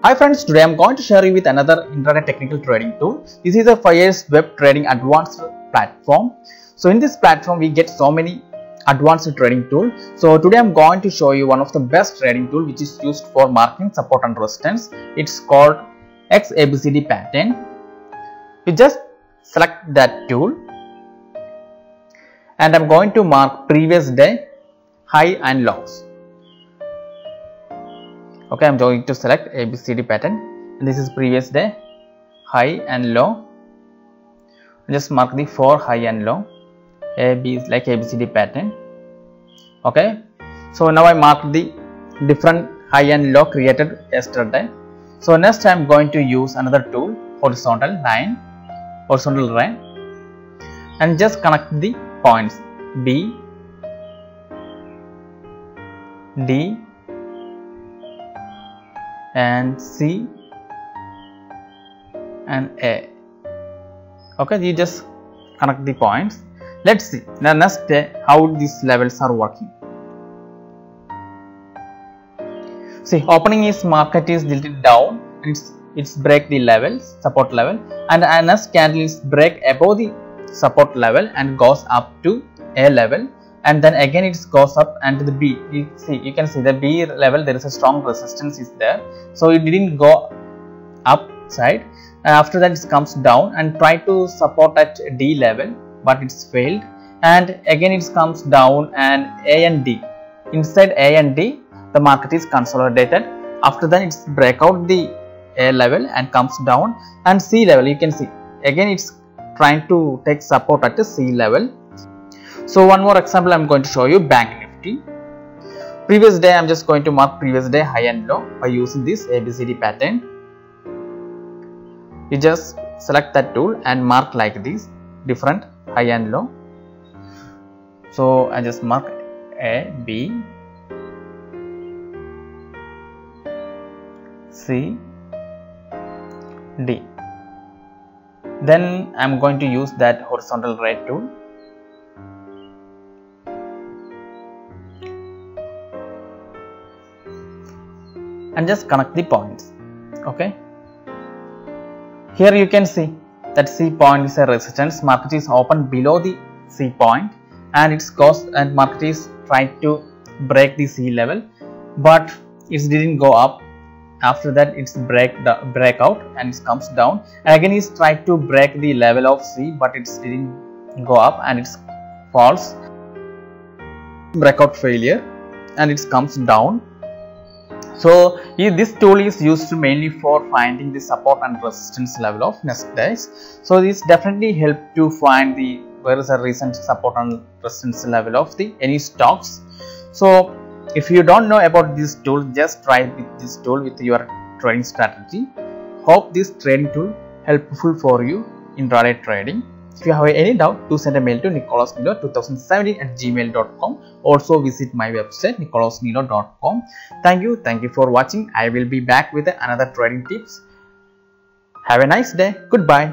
Hi friends, today I am going to share you with another intraday technical trading tool. This is a 5 years web trading advanced platform. So in this platform we get so many advanced trading tools. So today I am going to show you one of the best trading tool which is used for marking support and resistance. It's called XABCD pattern. You just select that tool and I am going to mark previous day high and lows. Okay, I'm going to select ABCD pattern and this is previous day high and low. Just mark the 4 high and low. AB is like ABCD pattern. Okay, so now I mark the different high and low created yesterday. So next I'm going to use another tool, horizontal line, and just connect the points B, D and C and A. Okay, you just connect the points. Let's see the next day how these levels are working. See, opening is market is tilted down, it's break the levels, support level, and next candle is break above the support level and goes up to A level, and then again it goes up and to the B. You can see the B level, there is a strong resistance is there, so it didn't go upside. After that it comes down and try to support at D level, but it's failed, and again it comes down and A and D. Inside A and D the market is consolidated. After that it's break out the A level and comes down, and C level you can see again it's trying to take support at the C level. So one more example I am going to show you, Bank Nifty. Previous day I am just going to mark previous day high and low by using this ABCD pattern. You just select that tool and mark like this, different high and low. So I just mark A, B, C, D. Then I am going to use that horizontal ray tool. And just connect the points. Okay, here you can see that C point is a resistance. Market is open below the C point and its cost, and market is trying to break the C level, but it didn't go up. After that it's break out and it comes down, and again it's tried to break the level of C, but it didn't go up and it's false, breakout failure, and it comes down. So this tool is used mainly for finding the support and resistance level of next days. So this definitely help to find the where is the recent support and resistance level of the any stocks. So if you don't know about this tool, just try with this tool with your trading strategy. Hope this trading tool helpful for you in intraday trading. If you have any doubt, do send a mail to nicolasnilo2017@gmail.com. Also visit my website nicolasnilo.com. Thank you for watching. I will be back with another trading tips. Have a nice day. Goodbye.